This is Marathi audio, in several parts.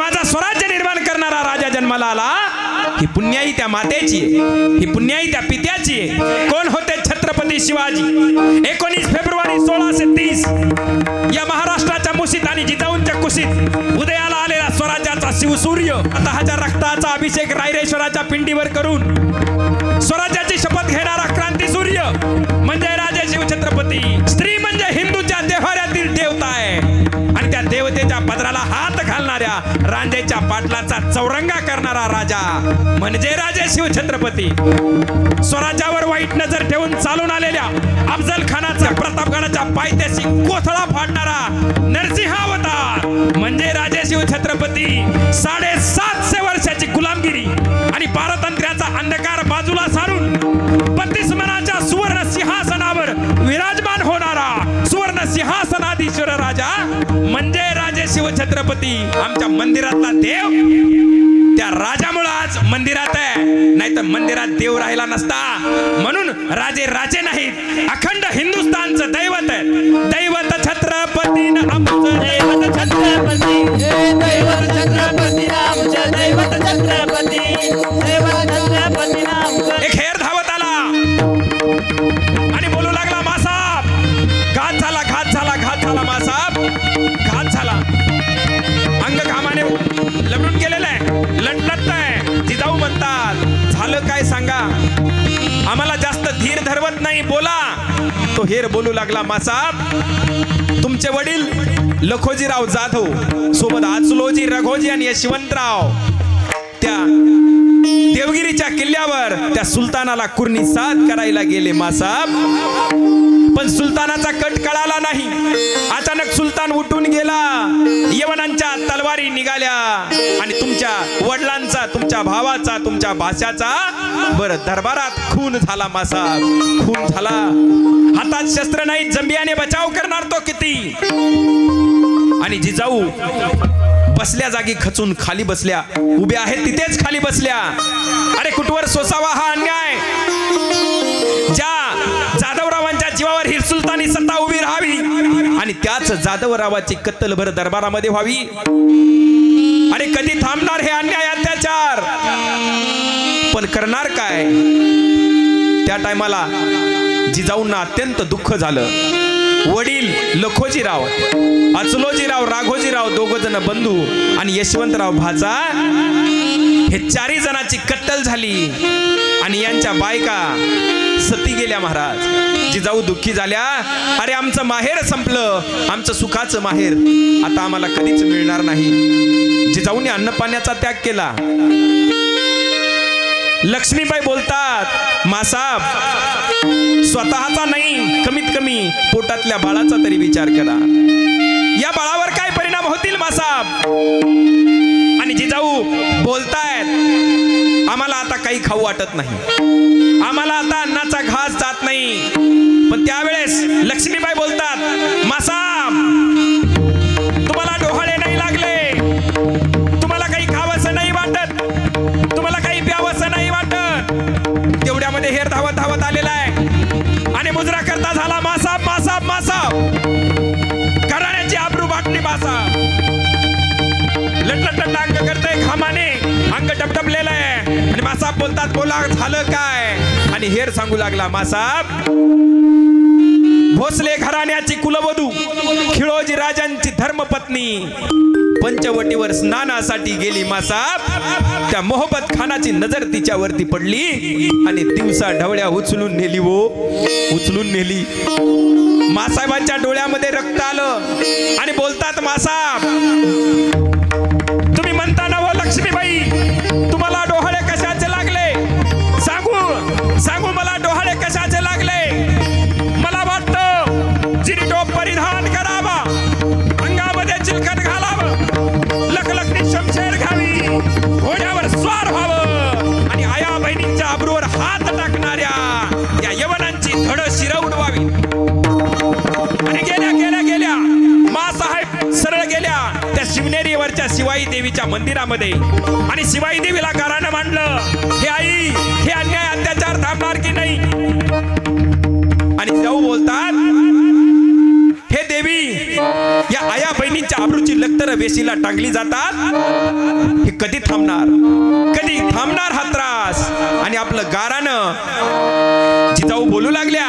माझा स्वराज्य निर्माण करणारा राजा जन्माला आला, ही पुण्याई त्या मातेची आहे, ही पुण्याई त्या पित्याची आहे. कोण होते? छत्रपती शिवाजी. 19 फेब्रुवारी 1630 या महाराष्ट्राच्या मुशीत आणि जिजाऊंच्या कुशीत उदयाला आलेला स्वराज्याचा शिवसूर्य स्वतःच्या रक्ताचा अभिषेक रायरेश्वराच्या पिंडीवर करून स्वराज्याची शपथ घेणारा क्रांती सूर्य म्हणजे राजे शिवछत्रपती. स्त्री म्हणजे हिंदूच्या देव्हाऱ्यातील देवता आहे आणि त्या देवतेच्या पदराला हात घालणाऱ्या रांजेच्या पाटलाचा चौरंगा करणारा राजा म्हणजे राजे शिवछत्रपती. स्वराज्यावर वाईट नजर ठेवून चालून आलेल्या अफजल खानाचा प्रतापगडाच्या पायथ्याशी कोथळा फाडणारा नरसिंहावतार म्हणजे राजे शिवछत्रपती. 750 वर्षाची गुलामगिरी आणि पारतंत्र्याचा अंधकार बाजूला सारून 32 मनाच्या सुवर्ण सिंहासनावर विराजमान होणारा सुवर्ण सिंहासनाधीश्वर राजा म्हणजे राजे शिवछत्रपती. आमच्या मंदिरातला देव त्या राजामुळे आज मंदिरात आहे, नाही तर मंदिरात देव राहिला नसता. म्हणून राजे राजे नाहीत, अखंड हिंदुस्थानचं दैवत आहे. दैवत छत्रपती आमचं दैवत छत्रपती, दैवत छत्रपती आमचं दैवत छत्रपती, दैवत छत्रपती आमचं. एक हेर धावत आला आणि बोलू लागला, मासाब घात झाला, घात झाला, घात झाला, मासाब घात झाला. अंग घामाने लढून गेलेलं आहे, लटलट आहे. जिजाऊ म्हणतात, झालं काय सांगा, आम्हाला जास्त धीर धरवत नाही, बोला. तो हेर बोलू लागला, मासाब तुमचे वडील लखोजीराव जाधव सोबत आचलोजी, रघोजी आणि यशवंतराव त्या देवगिरीच्या किल्ल्यावर त्या सुलतानाला कुर्णी साथ करायला गेले मासाब. पण सुलतानाचा कट कळाला नाही. अचानक सुलतान उठून गेला, यवनांच्या तलवारी निघाल्या आणि तुमच्या वडिलांचा, तुमच्या भावाचा, तुमच्या भाषाचा बरं दरबारात खून झाला मासाब, खून झाला. हातात शस्त्र नाही, जंबियाने बचाव करणार तो किती. आणि जिजाऊ बसल्या जागी खचून खाली बसल्या, उभ्या आहेत तिथेच खाली बसल्या. अरे कुठवर सोसावा हा अन्याय, ज्या जाधवरावांच्या जीवावर ही सुलतानी सत्ता उभी राहावी आणि त्याच जाधवरावाची कत्तल भर दरबारामध्ये व्हावी. अरे कधी थांबणार हे अन्याय अत्याचार. पण करणार काय. त्या टायमाला जिजाऊंना अत्यंत दुःख झालं. वडील लखोजीराव, अचलोजीराव, राघोजीराव दोघ जण बंधू आणि यशवंतराव भाचा हे 4 जणांची कत्तल झाली आणि यांच्या बायका सती गेल्या महाराज. जिजाऊ दुःखी झाल्या, अरे आमचं माहेर संपलं, आमचं सुखाचं माहेर आता आम्हाला कधीच मिळणार नाही. जिजाऊने अन्न पाण्याचा त्याग केला. लक्ष्मीबाई बोलतात, मासाब स्वतःचा नाही, कमीत कमी पोटातल्या बाळाचा तरी विचार करा. या बाळावर काय परिणाम होतील मासाब. आणि जिजाऊ बोलतायत, आम्हाला आता काही खाऊ वाटत नाही, आम्हाला आता अन्नाचा घास जात नाही. पण त्यावेळेस लक्ष्मीबाई बोलतात, मासाब तुम्हाला डोहाळे नाही लागले, तुम्हाला काही खावंसं नाही वाटत, तुम्हाला काही प्यावंसं नाही वाटत. तेवढ्यामध्ये हेर धावत धावत आलेला आहे आणि मुजरा करता झाला, मासाब मासाब मासाब. घराण्याची आबरू वाटली मासाब. लटलट अंग करतय घामाने, अंग टपटपलेलं आहे. आणि मासाब बोलतात, बोला झालं काय. आणि हेर सांगू लागला, मासाब भोसले घराण्याची कुलवधू खिळोजी राजांची धर्मपत्नी पंचवटीवर स्नानासाठी गेली मासाब. त्या मोहब्बत खानाची नजर तिच्यावरती पडली आणि दिवसा ढवळ्या उचलून नेली, वो उचलून नेली. मासाहेबांच्या डोळ्यामध्ये रक्त आलं आणि बोलतात, मासाब तुम्ही म्हणता ना, हो लक्ष्मीबाई तुम्हाला डोहाळे कशाचे लागले, सांगू सांगू मला डोहाळे कशाचे लागले. मला वाटतं जिरी टोप परिधान करावा, अंगामध्ये चिलखत घालावं, लखलखनी शमशेर घ्यावी, घोड्यावर स्वार व्हावं आणि आया बहिणींच्या आबरूवर हात टाकणाऱ्या या यवनांची धड शिर उडवावी. आणि गेल्या गेल्या गेल्या मासाहेब सरळ गेल्या त्या शिवनेरीवरच्या शिवाई देवीच्या मंदिरामध्ये आणि शिवाई देवीला गारानं मांडलं, हे आई हे अन्याय अत्याचार थांबणार की नाही. आणि जाऊ बोलतात, हे देवी या आया बहिणींच्या आबरूची लक्तर वेशीला टांगली जातात हे कधी थांबणार हा त्रास? आणि आपलं गारानं जिजाऊ बोलू लागल्या,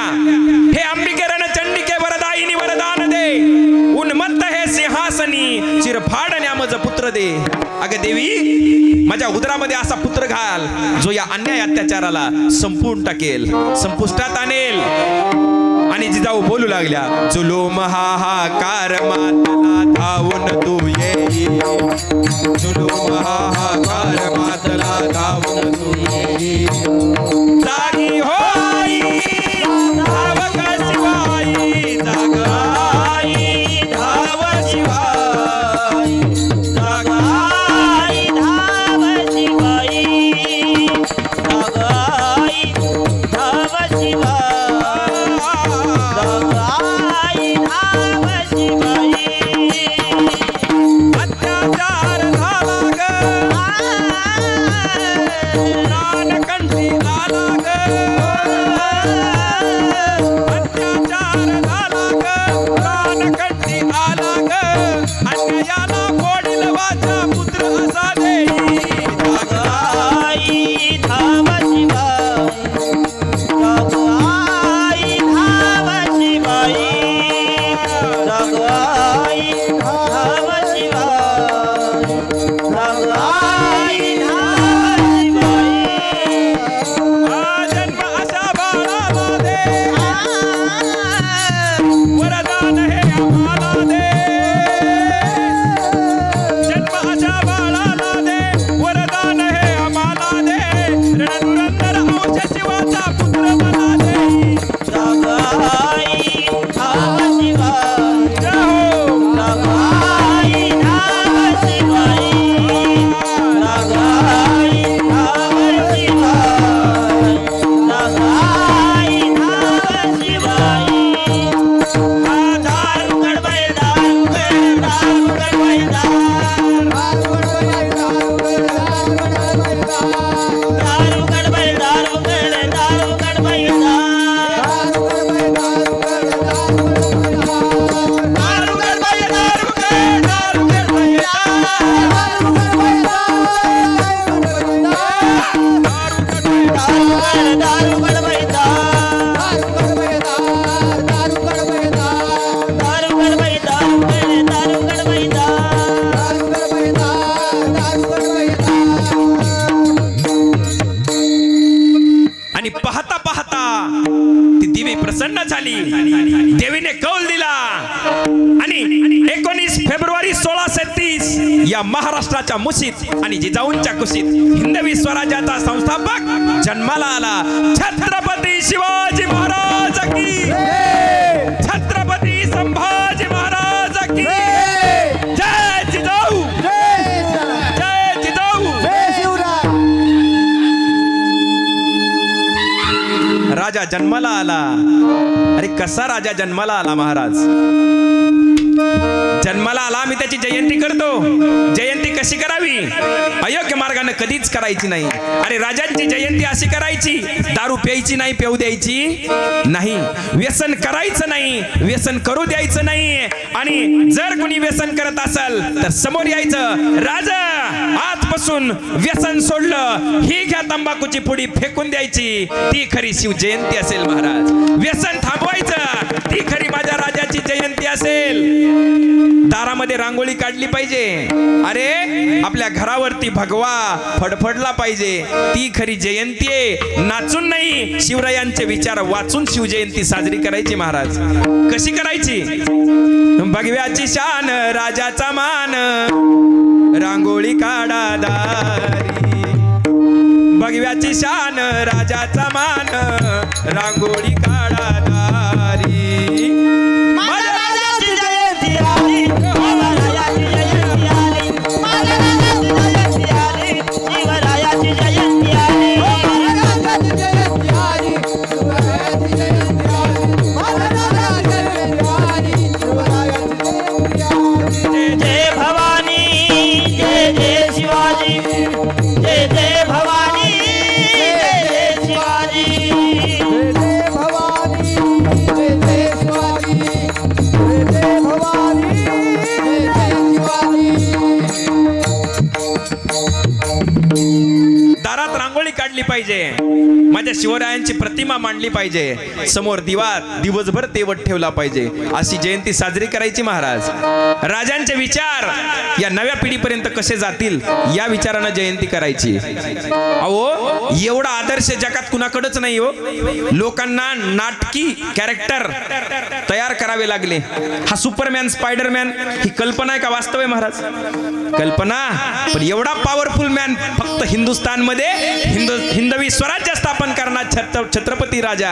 हे अंबिके रण चंडिके वरदायिनी वरदान दे, उन्मत्त हे सिंहासनी चिरफाडण्या मज पुत्र दे. अगं देवी, माझ्या उदरामध्ये असा पुत्र घाल जो या अन्याय अत्याचाराला संपून टाकेल, संपुष्टात आणेल. आणि जिजाऊ बोलू लागल्या, जुलूम हाहाकार मातला धावून तू येई, जुलूम हाहाकार मातला धावून तू येई, जागी होई धाव ग शिवाई, जागाई धाव शिवाई, जागाई धाव शिवाई, जागाई धाव शिवाई. अत्याचार झाला ग, प्राणकंठी आला ग, अत्याचार झाला ग, प्राणकंठी आला ग, अन्यायाला फोडील वाचा पुत्र असा देई, जागाई धाव शिवाई, जागाई धाव शिवाई, जागाई धाव शिवाई, जागाई धाव शिवाई. हा जन्म अशा बाळाला दे, वरदान हे आम्हाला दे, जन्म अशा बाळाला दे, वरदान हे आम्हाला दे, रणधुरंदर अंश शिवाचा पुत्र मला दे. जागाई धाव शिवाई, जय हो. जागाई धाव शिवाई, जागाई धाव शिवाई, जागाई धाव शिवाई. दारू गडबड, दारू गडबड, दारू गडबड, दारू गडबड, दारू गडबड, दारू गडबड, दारू गडबड, दारू गडबड, दारू गडबड. आणि पाहता पाहता ती देवी प्रसन्न झाली, देवीने कौल दिला. आणि 19 फेब्रुवारी 1630 या महाराष्ट्राच्या मुशीत आणि जिजाऊंच्या कुशीत हिंदवी स्वराज्याचा संस्थापक जन्माला आला. छत्रपती शिवाजी महाराज की, छत्रपती संभाजी महाराज की जय. जिजाऊ जय, जिजाऊ. राजा जन्माला आला. अरे कसा राजा जन्माला आला महाराज? जन्माला आला, मी त्याची जयंती करतो. जयंती कशी करावी? अयोग्य मार्गाने कधीच करायची नाही. अरे राजांची जयंती अशी करायची, दारू प्यायची नाही, पेऊ द्यायची नाही, व्यसन करायचं नाही, व्यसन करू द्यायचं नाही. आणि जर कोणी व्यसन करत असेल तर समोर यायचं, राजा आजपासून व्यसन सोडलं, ही घ्या तंबाखूची पुडी फेकून द्यायची. ती खरी शिव जयंती असेल महाराज. व्यसन थांबवायचं, ती खरी माझ्या राजाची जयंती असेल. दारामध्ये रांगोळी काढली पाहिजे. अरे आपल्या घरावरती भगवा फडफडला पाहिजे, ती खरी जयंती आहे. नाचून नाही, शिवरायांचे विचार वाचून शिवजयंती साजरी करायची महाराज. कशी करायची? भगव्याची शान, राजाचा मान, रांगोळी काढा दारी. भगव्याची शान, राजाचा मान, रांगोळी काढा दारी. जय जय भवानी, जय जय शिवाजी, जय जय भवानी. दारात रांगोळी काढली पाहिजे, माझ्या शिवरायांची प्रतिमा मांडली पाहिजे, समोर दिवसभर तेवत ठेवला पाहिजे, अशी जयंती साजरी करायची महाराज. राजांचे विचार या नव्या पिढीपर्यंत कसे जातील या विचारानं जयंती करायची. अहो एवढा आदर्श जगात कुणाकडेच नाही हो. लोकांना नाटकी कॅरेक्टर तयार करावे लागले. हा सुपरमॅन स्पायडरमॅन ही कल्पना आहे का वास्तव आहे महाराज? कल्पना. पण एवढा पॉवरफुल मॅन फक्त हिंदुस्थानमध्ये हिंदवी स्वराज्य स्थापन करणार छत्रपती राजा,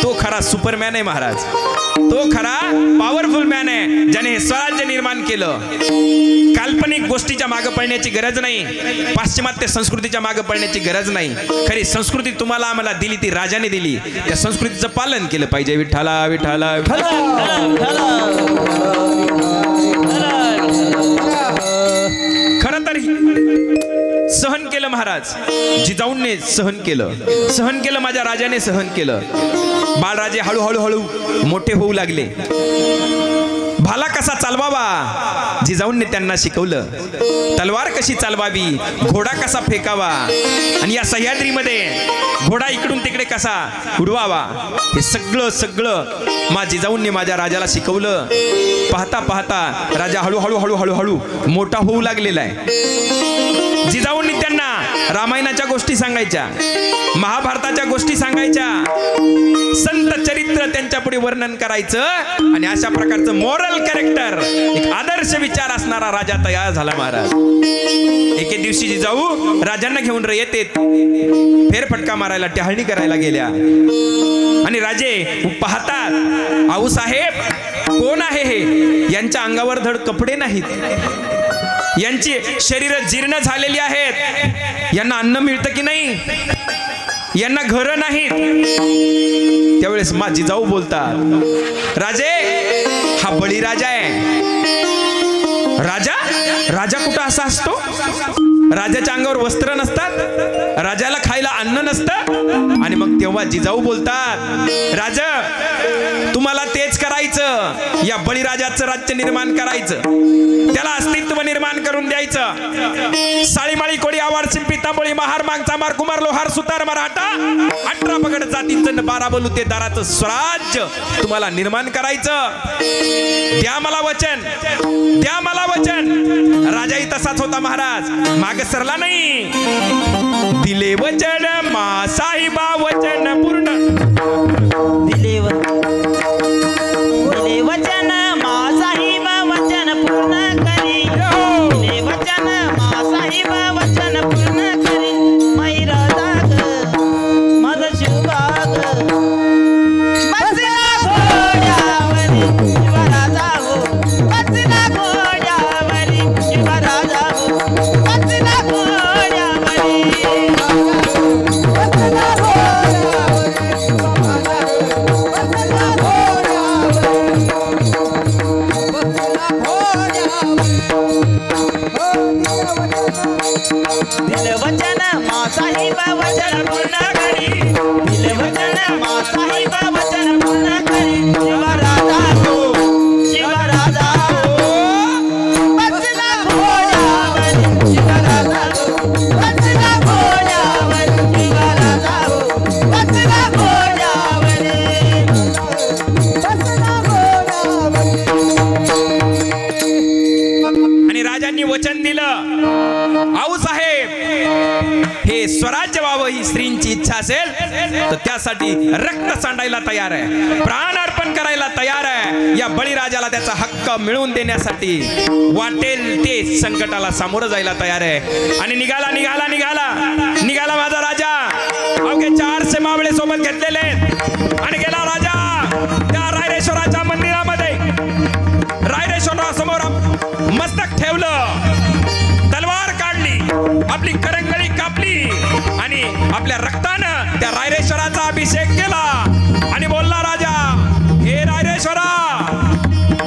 तो खरा सुपरमॅन आहे महाराज. तो खरा पॉवरफुल मॅन आहे ज्याने हे स्वराज्य निर्माण केलं. काल्पनिक गोष्टीच्या मागे पळण्याची गरज नाही, पाश्चिमात्य संस्कृतीच्या मागे पळण्याची गरज नाही. खरी संस्कृती तुम्हाला आम्हाला दिली ती राजाने दिली, त्या संस्कृतीचं पालन केलं पाहिजे. विठ्ठला विठ्ठला. खरं तर सहन केलं महाराज, जिजाऊंनी सहन केलं, माझ्या राजाने सहन केलं. बाळराजे हळूहळू मोठे होऊ लागले. भाला कसा चालवावा जिजाऊंनी त्यांना शिकवलं. तलवार कशी चालवावी, घोडा कसा फेकावा, आणि या सह्याद्रीमध्ये घोडा इकडून तिकडे कसा उडवावा, हे सगळं जिजाऊंनी माझ्या राजाला शिकवलं. पाहता पाहता राजा हळूहळू मोठा होऊ लागलेला आहे. जिजाऊंनी त्यांना रामायणाच्या गोष्टी सांगायच्या, महाभारताच्या गोष्टी सांगायच्या, संत चरित्र त्यांच्या पुढे वर्णन करायचं, आणि अशा प्रकारचं मॉरल कॅरेक्टर, एक आदर्श विचार असणारा राजा तयार झाला महाराज. एके दिवशी जिजाऊ राजांना घेऊन येते फेरफटका मारायला, टहळणी करायला गेल्या, आणि राजे पाहतात आऊ साहेब कोण आहे हे? यांच्या अंगावर धड कपडे नाहीत, यांची शरीर जीर्ण झालेली आहेत, यांना अन्न मिळतं की नाही, यांना घर नाहीत. त्यावेळेस जिजाऊ बोलतात, राजे हा बळीराजा आहे. राजा कुठं असा असतो? राजाच्या अंगावर वस्त्र नसतात, राजाला खायला अन्न नसतं. आणि मग तेव्हा जिजाऊ बोलतात, राजा तुम्हाला तेच करायचं, या बळीराजाचं राज्य निर्माण करायचं, त्याला अस्तित्व निर्माण करून द्यायचं. साळीमाळी कोळी आवाड शिंपी तांबोळी महार मांग चामार कुमार लोहार सुतार मराठा 18 पगड जातींचं 12 बलुतेदाराचं स्वराज्य तुम्हाला निर्माण करायचं. द्या मला वचन. राजाही तसाच होता महाराज, मागे सरला नाही. दिले वचन मा साहिबा वचन पूर्ण, दिले वचन मा साहिब वचन पूर्ण करी, दिले वचन मा साहिब वचन पूर्ण करी. मैरा जाग मद शिवबाग बसला घोड्यावरी शिवराजा हो, बसला घोड्यावरी शिवराजा हो, बसला घोड्यावरी. दिल वचन मा साहिब वचन पूर्ण करी, दिल वचन मा साहिब वचन पूर्ण करी. शिवराजा हो, शिवराजा हो, बसला घोड्यावर शिवराजा हो, बसला घोड्यावर शिवराजा हो, बसला घोड्यावर, बसला घोड्यावर. आणि राजांनी वचन दिलं, आऊ साहेब हे स्वराज्य व्हावं ही स्त्रींची इच्छा असेल तर त्यासाठी रक्त सांडायला तयार आहे, प्राण अर्पण करायला तयार आहे. या बळीराजाला त्याचा हक्क मिळवून देण्यासाठी वाटेल ते संकटाला सामोरं जायला तयार आहे. आणि निघाला माझा राजा. अवघे 400 मावळे सोबत घेतलेले आणि गेला राजा त्या रायरेश्वराच्या मंदिरामध्ये. रायरेश्वरासमोर मस्तक ठेवलं, तलवार काढली, आपली करंगळी कापली, आणि आपल्या रक्तानं त्या रायरेश्वराचा अभिषेक केला. आणि बोलला राजा, हे रायरेश्वरा,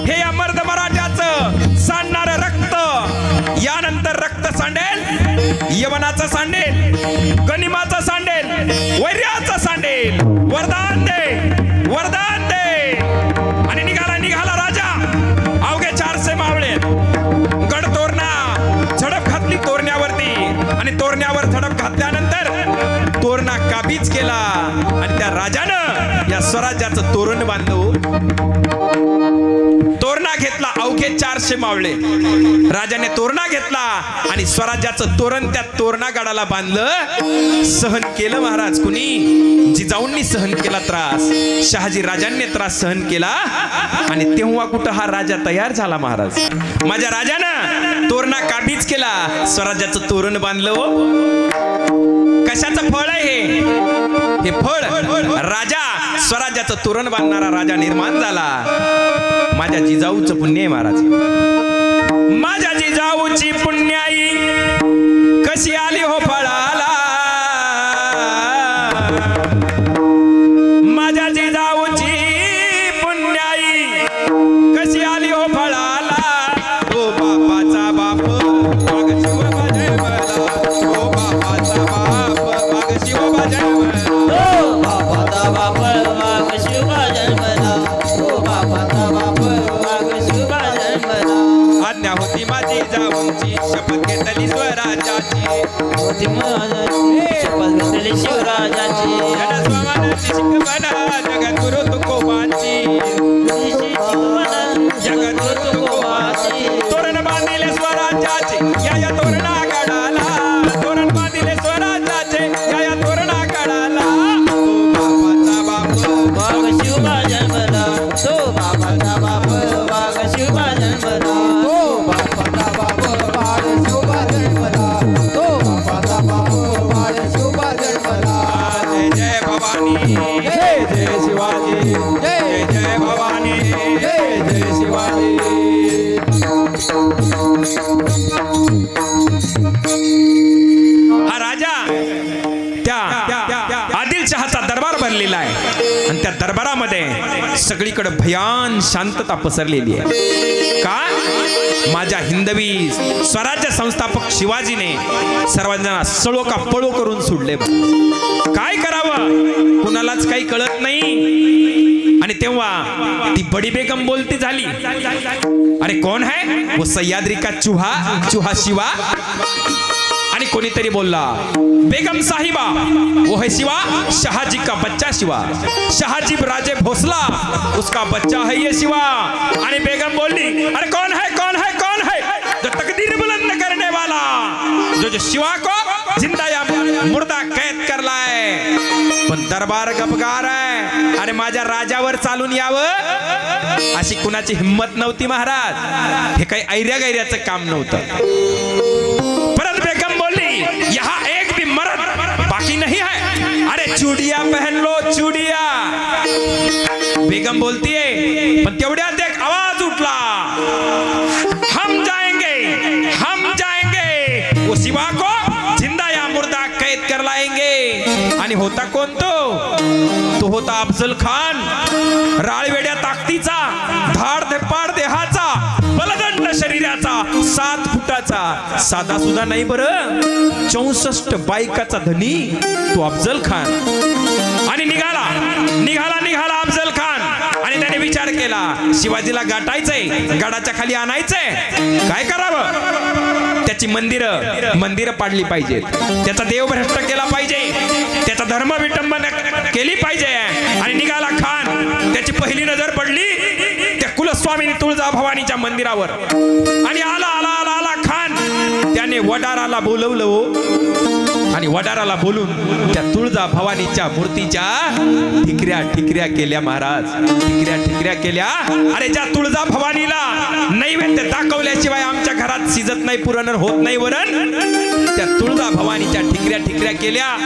हे अमर्द मराठ्याचं सांडणारं रक्त यानंतर रक्त सांडेल, यवनाचं सांडेल, गनिमाचं सांडेल, वैर्याचं सांडेल. वरदान दे. आणि निघाला राजा. अवघे 400 मावळे गड तोरणा झडप घातली तोरण्यावरती, आणि तोरण्यावर झडप घातल्यानंतर काबीज केला आणि त्या राजानं या स्वराज्याचं तोरण बांधलं. तोरणा घेतला अवघे 400 मावळे. राजाने तोरणा घेतला आणि स्वराज्याचं तोरण त्या तोरणागडाला बांधलं. सहन केलं महाराज कुणी? जिजाऊंनी सहन केला त्रास. शहाजी राजांनी त्रास सहन केला आणि तेव्हा कुठं हा राजा तयार झाला महाराज. माझ्या राजानं तोरणा काबीज केला, स्वराज्याचं तोरण बांधलं. कशाचं फळ आहे हे फळ राजा स्वराज्याचं तोरण बांधणारा राजा निर्माण झाला. माझ्या जिजाऊचं पुण्य आहे महाराज. माझ्या जिजाऊची पुण्याई कशी आली हो फळाला. माझ्या जिजाऊची पुण्याई कशी आली हो फळाला. ओ बापाचा बाप वाघ शिव भजय मला. ओ बापाचा बाप वाघ शिव भजय मला. ओ बापाचा बाप वाघ शिव जन्मला. ओ बापाचा बाप वाघ शिव जन्मला. आज्ञा होती माझी जाऊंची शपथ घेतली स्वराज्याची. होती माझी शपथ घेतली शिवराजाची. जनस्वामानाची शिकवण जगद्गुरु तुकोबांची. जगद्गुरु तुकोबांची. तोरण बांधिले स्वराज्याचे या तोरणा गडाला. तोरण बांधिले स्वराज्याचे या तोरणा गडाला. बापाचा बाप वाघ शिव जन्मला. तो बापाचा बाप वाघ शिव जन्मला. जय भवानी जय जय शिवाजी. जय जय भवानी जय जय शिवाजी. हा राजा त्या आदिलशहाचा दरबार भरलेला आहे आणि त्या दरबारामध्ये सगळीकडे भयान शांतता पसरलेली आहे. का? माझ्या हिंदवी स्वराज्य संस्थापक शिवाजीने सर्वांना सळो का पळो करून सोडले. काय करावं कुणालाच काही कळत नाही. आणि तेव्हा ती बडी बेगम बोलती झाली. अरे कौन है वो सह्याद्री का चूहा. चूहा शिवा. आणि कोणीतरी बोलला बेगम साहिबा वो है शिवा. शहाजी का बच्चा शिवा. शहाजी राजे भोसला उसका बच्चा है ये शिवा. आणि बेगम बोलली अरे कौन है कौन है कौन है जो तकदीर बुलंद करने वाला, जो शिवा को जिंदा या मुर्दा कैद कर लाए. पण दरबार गपगार आहे. अरे माझ्या राजावर चालून यावं अशी कुणाची हिम्मत नव्हती महाराज. हे काही ऐर्या गैर्याचं काम नव्हतं. परत बेगम बोली यहाँ एक भी मर्द बाकी नहीं है. अरे चूड़िया पहन लो चूड़िया. बेगम बोलती है पण तेवढ्यात एक आवाज उठला. हम जाएंगे वो शिवा को जिंदा या मुर्दा कैद कर लाएंगे. आणि होता कोण तो होता अफजल खान. राळवेड्या ताकदीचा, धाड धपाड देहाचा, बलदंड शरीराचा, 7 फुटाचा, साधा सुद्धा नाही बरं, 64 बायकाचा धनी तो अफजल खान. आणि निघाला अफजल खान. आणि त्याने विचार केला शिवाजीला गाठायचंय, गडाच्या खाली आणायचंय. काय करावं? त्याची मंदिरं पाडली पाहिजेत. त्याचा देव भ्रष्ट केला पाहिजे. त्याचा धर्म विटंबना केली पाहिजे. आणि निघाला खान. त्याची पहिली नजर पडली त्या कुलस्वामिनी तुळजाभवानीच्या मंदिरावर. आणि आला खान. त्याने वडाराला बोलवलं आणि वडाराला बोलून त्या तुळजाभवानीच्या मूर्तीच्या ठिकऱ्या केल्या महाराज. ठिकऱ्या केल्या. अरे ज्या तुळजाभवानीला नैवेद्य दाखवल्याशिवाय आमच्या घरात शिजत नाही, पुरण होत नाही वरण, त्या तुळजाभवानीच्या ठिकऱ्या केल्या.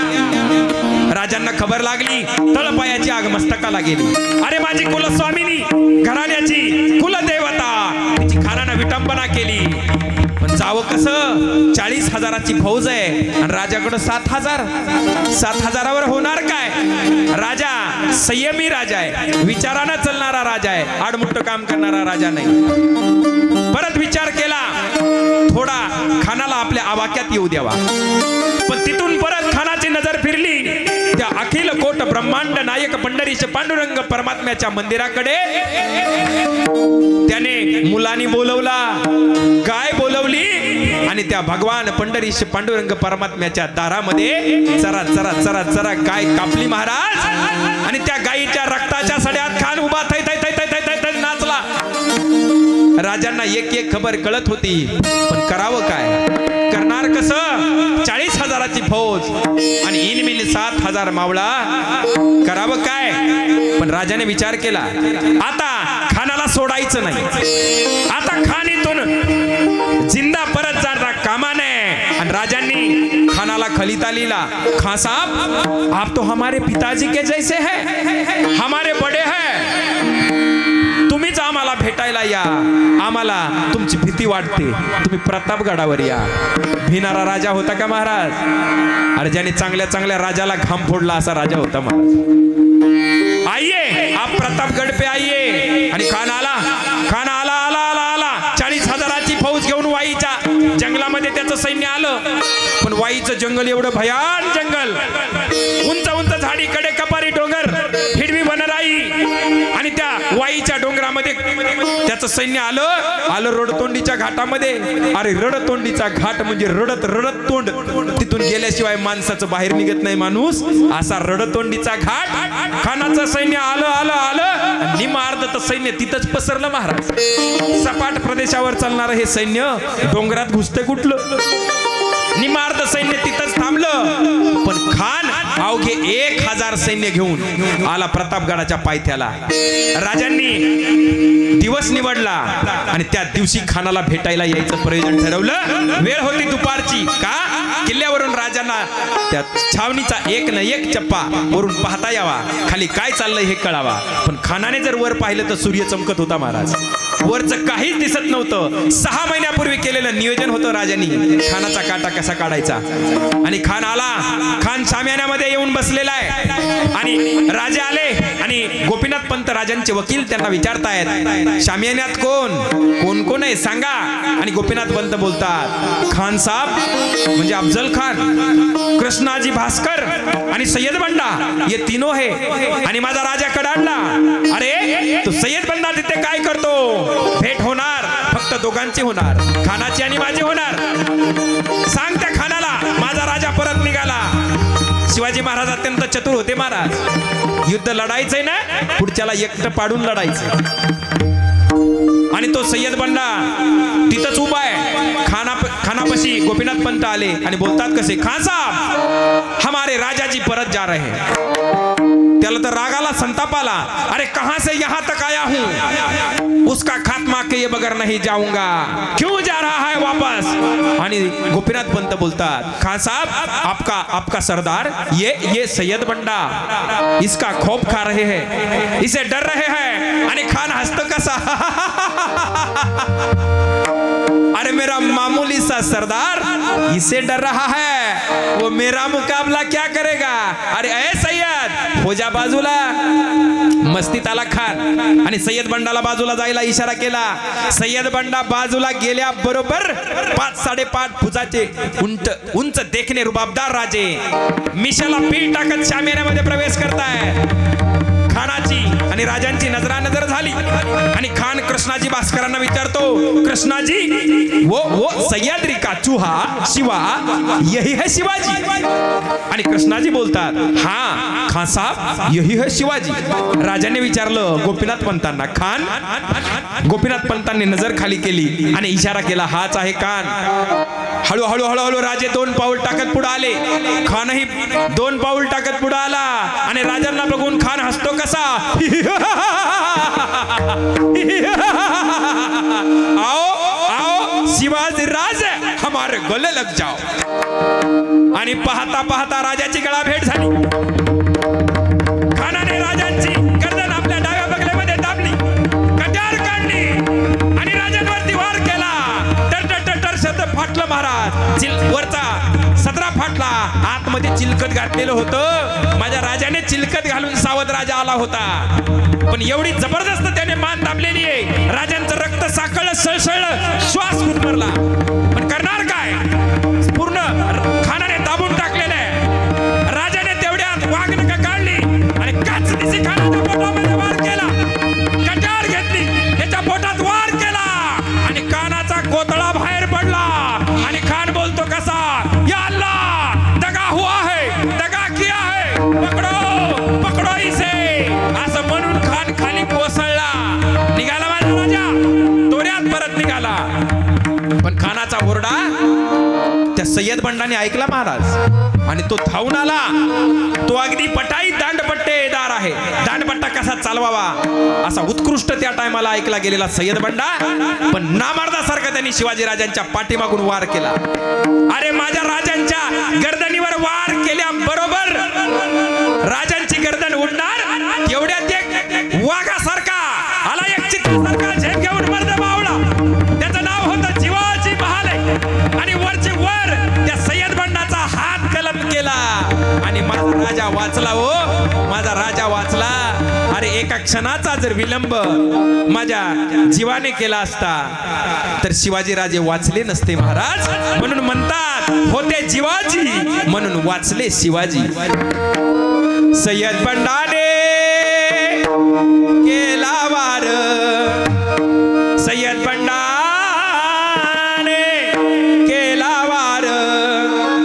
राजांना खबर लागली. तळपायाची आग मस्तकाला गेली. अरे माझी कुलस्वामिनी घराण्याची कुलदेवता तिची खानानं विटंबना केली. पण जावं कसं? 40,000ची फौज आहे आणि राजाकडे 7,000. 7,000वर होणार काय? राजा संयमी राजा आहे, विचारानं चालणारा राजा आहे, आडमुट्ट काम करणारा राजा नाही. परत विचार केला थोडा खानाला आपल्या आवाक्यात येऊ द्यावा. पण तिथून परत खानाची नजर फिरली त्या अखिल कोट ब्रह्मांड नायक पंढरीश पांडुरंग परमात्म्याच्या मंदिराकडे. त्याने मुलांनी बोलवला. काय बोलवली? आणि त्या भगवान पंढरीश पांडुरंग परमात्म्याच्या दारामध्ये चरा चरा चरा चरा गाय कापली महाराज आणि त्या गायीच्या रक्ताच्या सड्यात खान उभा थै थै थै थै थै थै नाचला। राजांना एक एक खबर कळत होती, पण करावं काय, करणार कसं? 40,000ची फौज आणि इनमिल 7,000 मावळा, करावं काय? पण राजाने विचार केला, आता खानाला सोडायचं नाही, आता खान इथून जिंदा परत जाणार कामाने। आणि राजांनी खानाला खलिता लिहिला, खां साहब आप तो हमारे पिताजी के जैसे हैं, हमारे बड़े हैं, तुम्हीच आम्हाला भेटायला या, आम्हाला तुमची भीती वाटते, तुम्ही प्रतापगडावर या। भिनारा राजा होता का महाराज? अरे ज्याने चांगल्या चांगल्या राजाला घाम फोडला असा राजा होता महाराज। आइए आप प्रतापगड पे आइए। आणि खान आला, खान आला आला आला आला 40,000ची फौज घेऊन वाईच्या जंगलामध्ये त्याचं सैन्य आलं। पण वाईचं जंगल एवढं भयान जंगल, उंच उंच झाडी, कडे कपारी डोंगर, हिरवी वनराई आणि त्या वाईच्या डोंगरामध्ये त्याचं सैन्य आलं आलं रडतोंडीच्या घाटामध्ये। अरे रडतोंडीचा घाट म्हणजे रडत रडत तोंड, तिथून गेल्याशिवाय माणसाचं बाहेर निघत नाही माणूस, असा रडतोंडीचा घाट। खानाचं सैन्य आलं आलं आलं, निमार्द सैन्य तिथंच पसरलं महाराज। सपाट प्रदेशावर चालणारं हे सैन्य डोंगरात घुसते कुठलं? निमार्द सैन्य तिथंच थांबलं। पण खान अवघे 1,000 सैन्य घेऊन आला प्रतापगडाच्या पायथ्याला। राजांनी दिवस निवडला आणि त्या दिवशी खानाला भेटायला यायचं प्रयोजन ठरवलं। वेळ होती दुपारची, का किल्ल्यावरून राजांना त्या छावणीचा एक न एक चप्पा वरून पाहता यावा, खाली काय चाललंय हे कळावा। पण खानाने जर वर पाहिलं तर सूर्य चमकत होता महाराज, वरचं काहीच दिसत नव्हतं। 6 महिन्यापूर्वी केलेलं नियोजन होतं राजांनी, खानाचा काटा कसा काढायचा। आणि खान आला, खान शामियानामध्ये येऊन बसलेला आहे आणि राजे आले आणि गोपीनाथ पंत राजांचे वकील त्यांना विचारतायत, शामियानात कोण कोण आहे सांगा। आणि गोपीनाथ पंत बोलतात, खान साहब म्हणजे अफजल खान, कृष्णाजी भास्कर आणि सय्यद बंडा, ये तीनों है। आणि माझा राजा कडाडला, अरे तो सय्यद बंडा तिथे काय करतो? भेट होणार फक्त दोघांची होणार, खानाची आणि माझी होणार। सांग त्या खानाला माझा राजा परत निघाला। शिवाजी महाराज अत्यंत चतुर होते महाराज, युद्ध लढायचंय ना पुढच्याला एकटं पाडून लढायचं। आणि तो सय्यद बंडा तिथंच उभा आहे। खानापाशी गोपीनाथ पंत आले आणि बोलतात कसे, खान साहब हमारे राजा जी परत जा रहे हैं। त्याला तर राग आला, संताप आला, अरे कहां से यहां तक आया हूं, उसका खात्मा किए बगैर नहीं जाऊंगा, क्यों जा रहा है वापस? आणि गोपीनाथ पंत बोलतात, खान साहब आपका सरदार ये सैयद बंडा, इसका खौफ खा रहे हैं, इसे डर रहे हैं। आणि खान हंसतो कसा, अरे मेरा मामूली सा सरदार इसे डर रहा है, वो मेरा मुकाबला क्या करेगा? अरे ए सैयद हो जा बाजूला। मस्तीत आला खान आणि सय्यद बंडाला बाजूला जायला इशारा केला। सय्यद बंडा बाजूला गेल्या बरोबर 5-5.5 फुटाचे उंच देखणे रुबाबदार राजे मिशाला पीठ टाकत शामियानामध्ये प्रवेश करताय। खानाची आणि राजांची नजरानजर झाली आणि खान कृष्णाजी भास्करांना विचारतो, कृष्णाजी वो सह्याद्री का चूहा शिवा यही है शिवाजी? आणि कृष्णाजी बोलतात, हाँ खान साहब यही है शिवाजी। राजाने विचारलं गोपीनाथ पंतांना, खान? गोपीनाथ पंतांनी नजर खाली केली आणि इशारा केला, हाच आहे खान। हळूहळू हळूहळू राजे 2 पाऊल टाकत पुढे आले, खानही 2 पाऊल टाकत पुढे आला आणि राजांना बघून खान हसतो कसा, आओ आओ शिवाजी राज हमारे गले लग जाओ। आणि पाहता पाहता राजाची गळा भेट झाली। खानाने राजांची गर्दन आपल्या डाव्या बगलेमध्ये दाबली, कट्यार काढली आणि राजांवरती वार केला। टर शब्द फाटलं महाराज, वरचा सदरा फाटला, आतमध्ये चिलकत घातलेलं होतं। माझ्या राजाने चिलकत घालून सावध राजा आला होता, पण एवढी जबरदस्त त्याने मान दाबलेली आहे, राजांचं रक्त साकळलं, सळसळलं, श्वास गुदमरला। पण करणार काय, पूर्ण खानाने दाबून टाकलेलं आहे। राजाने तेवढ्यात वाघनखं काढली आणि काच दिसी खानाच्या पोटामध्ये वार केला, कटार घेतली, त्याच्या पोटात वार केला आणि कानाचा कोतळा बाहेर पडला आणि सय्यद बंडाने ऐकला महाराज आणि तो धावून आला. तो अगदी पटाई दांडपट्टेदार आहे. दांडपट्टा कसा चालवावा असा उत्कृष्ट त्या टायमाला ऐकला गेलेला सय्यद बंडा, पण नामर्दासारखा त्यांनी शिवाजी राजांच्या पाठीमागून वार केला. अरे माझ्या राजांच्या गर्दनीवर वार केल्याबरोबर राजांची गर्दन उडणार एवढ्यात एक वाघासारखा आला, एक चित्रासारखा झेप घेऊन मर्द मावळा. त्याचं नाव होतं शिवाजी महाले आणि वरचे वर त्या सय्यद बंडाचा हात कलम केला आणि माझा राजा वाचला. हो माझा राजा वाचला. अरे एका क्षणाचा जर विलंब माझ्या जीवाने केला असता तर शिवाजी राजे वाचले नसते महाराज. म्हणून म्हणतात होते जीवाजी म्हणून वाचले शिवाजी. सय्यद बंडाने केला वार, सय्यद बंडाने केला वार,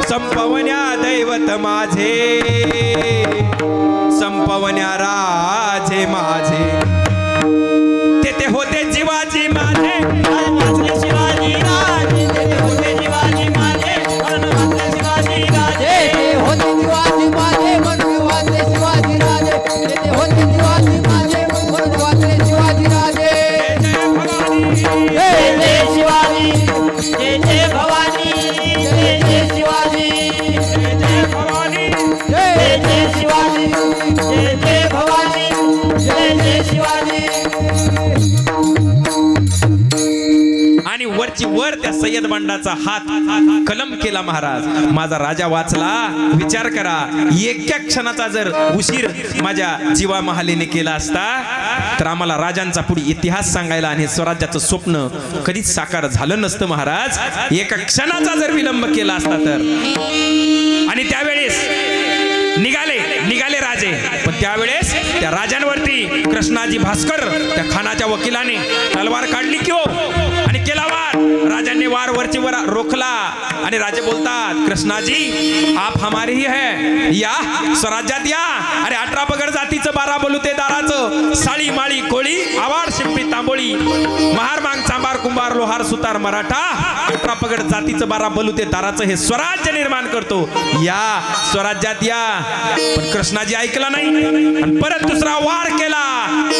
संपवण्या दैवत माझे, संपवण्या राजे माझे. तेथे होते जीवाजी माझे, वाचले शिवाजी राजे. तेथे होते जीवाजी माझे, म्हणून वाचले शिवाजी राजे. तेथे होते शिवाजी माझे म्हणून वाचले शिवाजी राजे. तेथे होते शिवाजी माझे म्हणून वाचले शिवाजी राजे. जय जय शिवाजी, जय जय भवानी, जय जय शिवाजी, जय जय भवानी, जय जय शिवाजी, जय जय भवानी, जय जय शिवाजी. आणि वरची वर त्या सय्यद बंडाचा हात कलम केला महाराज. माझा राजा वाचला. विचार करा, एका क्षणाचा जर उशीर माझ्या जीवा महालेने केला असता तर आम्हाला राजांचा पुढे इतिहास सांगायला आणि स्वराज्याचं स्वप्न कधीच साकार झालं नसतं महाराज. एका क्षणाचा जर विलंब केला असता तर. आणि त्यावेळेस निघाले राजे, पण त्यावेळेस त्या राजांवरती कृष्णाजी भास्कर त्या खानाच्या वकिलाने तलवार काढली की हो आणि केला वार. राजांनी वार वरची वर रोखला आणि राजे बोलतात कृष्णाजी आप हमारे ही है, या स्वराज्यात या. अरे 18 पगड जातीचं 12 बलुते दाराचं, साळी माळी कोळी आवाड शिंपी तांबोळी, महार मांग चांबार कुंभार लोहार सुतार मराठा, 18 पगड जातीचं 12 बलुते दाराचं हे स्वराज्य निर्माण करतो, या स्वराज्यात या. पण कृष्णाजी ऐकला नाही आणि परत दुसरा वार केला.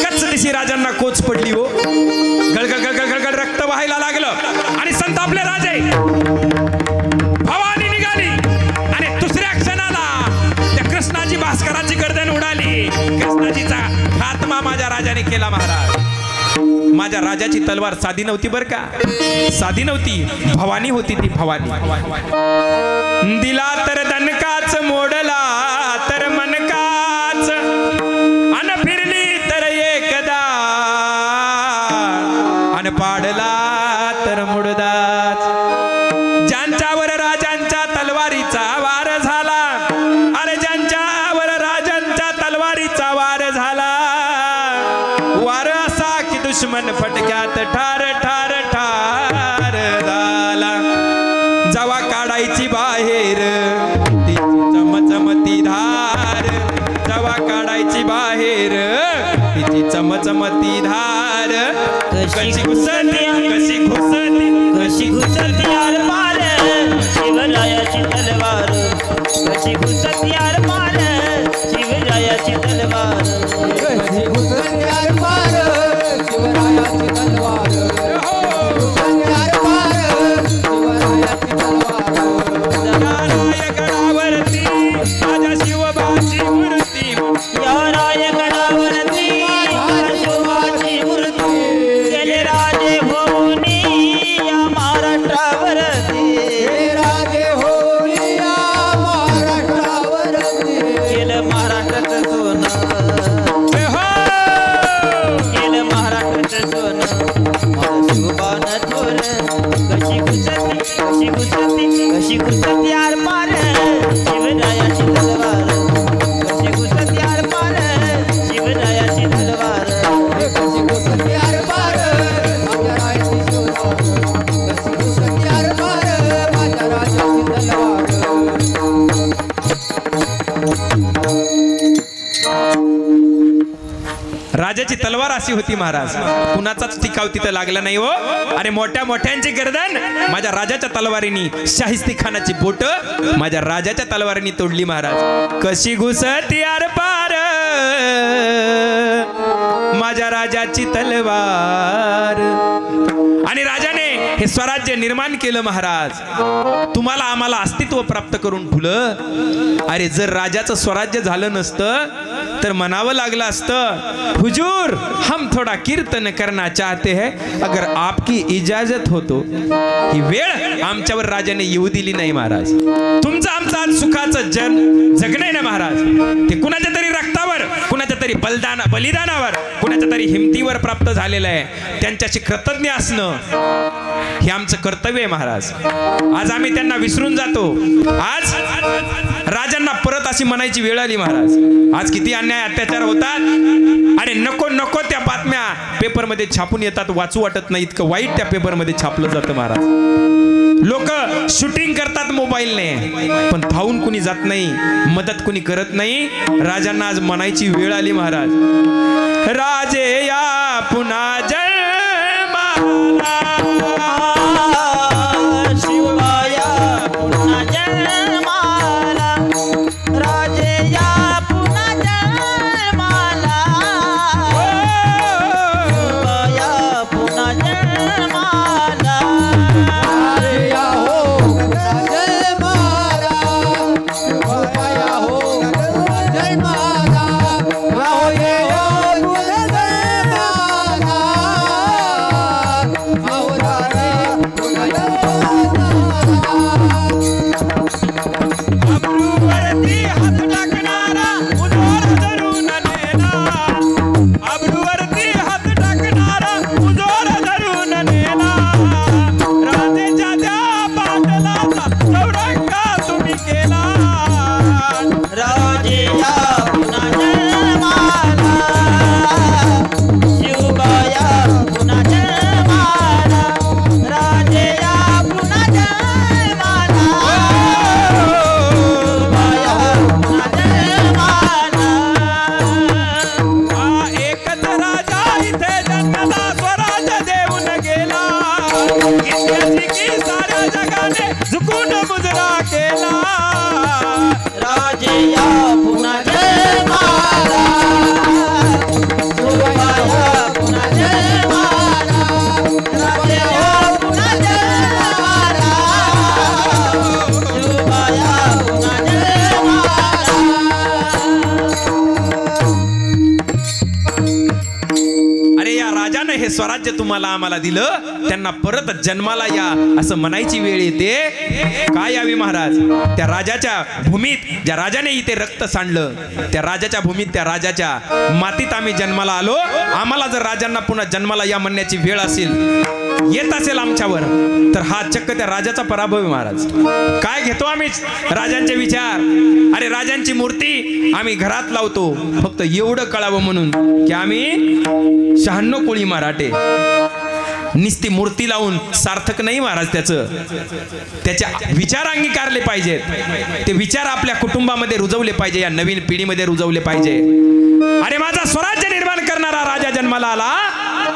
कच्च दिशी राजांना कोच पडली हो. गळगळ गळगळ गळगळ रक्त व्हायला लागलं आणि संतापले राजे. भवानी निघाली आणि दुसऱ्या क्षणाला त्या कृष्णाजी भास्कराची गर्दन उडाली. कृष्णाजीचा खात्मा माझ्या राजाने केला महाराज. माझ्या राजाची तलवार साधी नव्हती बर का, साधी नव्हती, भवानी होती ती भवानी. दिला तर दणकाच, मोडला तर मनकाच, अन फिरली तर एकदा, अन पाडला तर मुडदाच. ज्यांच्यावर राजांच्या तलवारीचा वार झाला, अरे ज्यांच्यावर राजांच्या तलवारीचा वार झाला, वार असा की दुश्मन फटक्यात ठार ठार ठार झाला. जवा काढायची बाहेर तिची चमचमती धार, जवा काढायची बाहेर तिची चमचमती धार. कशी घुसती कशी घुसती कशी घुसती यार मार शिवरायाची तलवार, कशी घुसती यार मार शिवरायाची तलवार. कशी घुसली यार पार शिवरायाची तलवार. घुसली यार पार शिवरायाची तलवार. गडावरती माझ्या शिवबाची मूर्ती, या रायगडावरती शिवाची मूर्ती, गेले राजे होऊन या महाराष्ट्रावरती. हे राजे होऊन या महाराष्ट्रावरती. राजाची तलवार अशी होती महाराज, कुणाचाच टिकाव तिथं लागला नाही हो. अरे मोठ्या मोठ्यांची गर्दन माझ्या राजाच्या तलवारीनी, शाहिस्ती खानाची बोट माझ्या राजाच्या तलवारीनी तोडली महाराज. कशी घुसती आर पार माझ्या राजाची तलवार. आणि राजाने हे स्वराज्य निर्माण केलं महाराज, तुम्हाला आम्हाला अस्तित्व प्राप्त करून ठेवलं. अरे जर राजाचं स्वराज्य झालं नसतं तर म्हणावं लागलं असतं, हुजूर हम थोडा कीर्तन करना चाहते हैं, अगर आपकी इजाजत हो तो. ही वेळ आमच्यावर राजाने येऊ दिली नाही महाराज. तुमचं आमचं आज सुखाचं जगणे ना महाराज, ते कुणाच्या तरी रक्तावर, कुणाच्या तरी बलिदानावर, कुणाच्या तरी हिमतीवर प्राप्त झालेलं आहे. त्यांच्याशी कृतज्ञ असणं हे आमचं कर्तव्य आहे महाराज. आज आम्ही त्यांना विसरून जातो. आज राजांना परत अशी म्हणायची वेळ आली महाराज. आज किती अन्याय अत्याचार होतात. अरे नको नको त्या बातम्या पेपरमध्ये छापून येतात, वाचू वाटत नाही, इतकं वाईट त्या पेपरमध्ये छापलं जातं महाराज. लोक शूटिंग करतात मोबाईलने, पण धावून कुणी जात नाही, मदत कुणी करत नाही. राजांना आज म्हणायची वेळ आली महाराज, राजे या पुन्हा जन्माला, शिवबाया पुन्हा जन्माला, राजे या पुन्हा जन्माला, शिवबाया पुन्हा जन्माला. अरे या हो जन्माला, शिवबाया हो जन्माला, राहो ये हो जन्माला, आओ राजे जन्माला. अब्रूवरती हात टाकणारा उजवर धरून नेला, अब्रूवरती हात टाकणारा उजवर धरून नेला, राजेच्या त्या पाटलाचा चौरंगा तुम्ही केला. राजे या पुन्हा जन्माला, शिवबाया पुन्हा जन्माला, राजे या पुन्हा जन्माला, शिवबाया पुन्हा जन्माला. हा एकच राजा इथे जन्मला, स्वराज्य देऊन गेला, इतिहासी की साऱ्या जगाने झुकून मुजरा केला. राजे या पुन्हा जन्माला, शिवबाया पुन्हा जन्माला, राजे या पुन्हा जन्माला, शिवबाया पुन्हा जन्माला. अरे या राजाने हे स्वराज्य तुम्हाला आम्हाला दिलं, त्यांना परत जन्माला या असं म्हणायची वेळ येते. काय यावी महाराज, त्या राजाच्या भूमीत, ज्या राजाने इथे रक्त सांडलं, त्या राजाच्या भूमीत, त्या राजाच्या मातीत आम्ही जन्माला आलो. आम्हाला जर राजांना पुन्हा जन्माला या म्हणण्याची वेळ असेल, येत असेल आमच्यावर, तर हा चक्क त्या राजाचा पराभव आहे महाराज. काय घेतो आम्ही राजांचे विचार. अरे राजांची मूर्ती आम्ही घरात लावतो फक्त एवढं कळावं म्हणून की आम्ही 96 कोळी मराठे. निस्ती मूर्ती लावून सार्थक नाही महाराज. त्याचे विचार अंगीकारले पाहिजेत, ते विचार आपल्या कुटुंबामध्ये रुजवले पाहिजे, या नवीन पिढीमध्ये रुजवले पाहिजे. अरे माझा स्वराज्य निर्माण करणारा राजा जन्माला आला,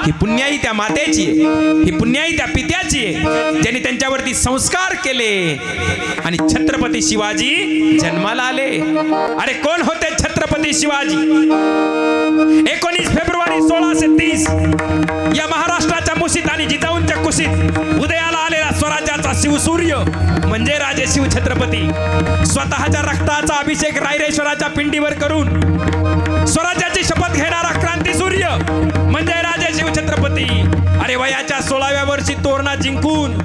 ही पुण्याई त्या मातेची आहे, ही पुण्याई त्या पित्याची आहे, ज्यांनी त्यांच्यावरती संस्कार केले आणि छत्रपती शिवाजी जन्माला आले. अरे कोण होते छत्रपती शिवाजी? 19 फेब्रुवारी 1630 या महाराष्ट्राच्या मुशीत आणि जिजाऊंच्या कुशीत उदयाला आलेला स्वराज्याचा शिवसूर्य म्हणजे राजे शिव छत्रपती. स्वतःच्या रक्ताचा अभिषेक रायरेश्वराच्या पिंडीवर करून स्वराज्याची शपथ घेणारा क्रांती सूर्य म्हणजे राजे शिव छत्रपती. अरे वयाच्या 16व्या वर्षी तोरणा जिंकून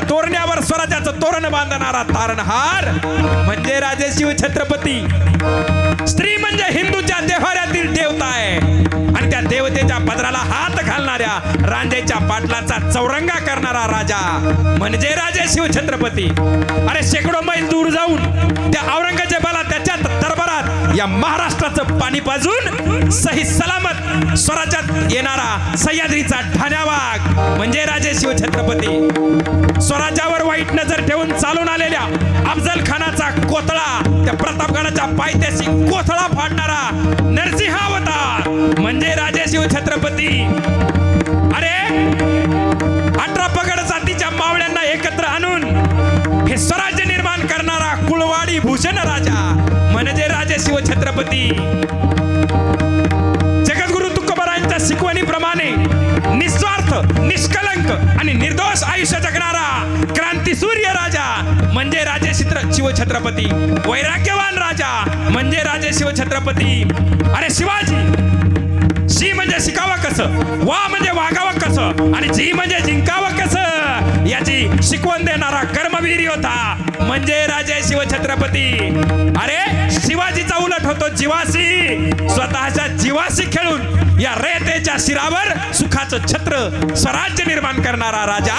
तोरण्यावर स्वराज्याचं तोरण बांधणारा तारणहार म्हणजे राजे शिव छत्रपती. स्त्री म्हणजे हिंदूच्या देव्हाऱ्यातील देवता आहे आणि त्या देवतेच्या पदराला हात घालणाऱ्या रांजेच्या पाटलाचा चौरंगा करणारा राजा म्हणजे राजे शिव छत्रपती. अरे शेकडो मैल दूर जाऊन त्या औरंगजेबाला त्याच्या दरबारात या महाराष्ट्राचं पाणी पाजून सही सलामत स्वराज्यात येणारा सह्याद्रीचा ठाण्यावाग म्हणजे राजे शिव छत्रपती. स्वराज्यावर वाईट नजर ठेवून चालून आलेल्या अफजल खानाचा कोथळा, त्या प्रतापगडाच्या पायथ्याशी कोथळा फाडणारा नरसिंहावतार म्हणजे राजे शिवछत्रपती. अरे 18 पगड जातीच्या मावळ्यांना एकत्र आणून हे स्वराज्य निर्माण करणारा कुळवाडी भूषण राजा म्हणजे राजे शिवछत्रपती. जगद्गुरु तुकोबारायांच्या शिकवणीप्रमाणे निस्वार्थ, निष्कलंक आणि निर्दोष आयुष्य जगणारा क्रांतीसूर्य राजा म्हणजे राजे शिवछत्रपती. वैराग्यवान राजा म्हणजे राजे शिवछत्रपती. अरे शिवाजी, शी म्हणजे शिकावं कसं, वा म्हणजे वागावं कसं आणि जी म्हणजे जिंकावं कसं याची शिकवण देणारा कर्मवीर होता म्हणजे राजे शिवछत्रपती. अरे शिवाजीचा उलट होतो जीवाशी. स्वतःच्या जीवाशी खेळून या रयतेच्या शिरावर सुखाचं छत्र स्वराज्य निर्माण करणारा राजा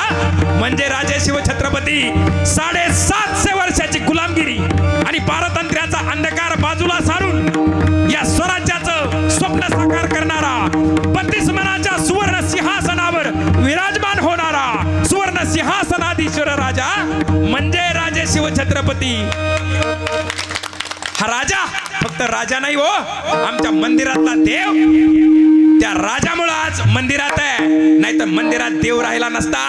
म्हणजे राजे शिवछत्रपती. 750 वर्षाची गुलामगिरी आणि पारतंत्र्याचा अंधकार बाजूला सारून या स्वराज्याचं स्वप्न साकार करणारा, 32 मनाच्या सुवर्ण सिंहासनावर विराजमान होणारा सुवर्ण सिंहासनाधीश्वर राजा म्हणजे राजे शिवछत्रपती. हा राजा फक्त राजा नाही हो, आमच्या मंदिरातला देव. त्या राजामुळे आज मंदिरात आहे, नाही तर मंदिरात देव राहिला नसता.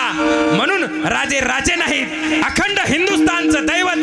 म्हणून राजे राजे नाहीत, अखंड हिंदुस्थानचं दैवत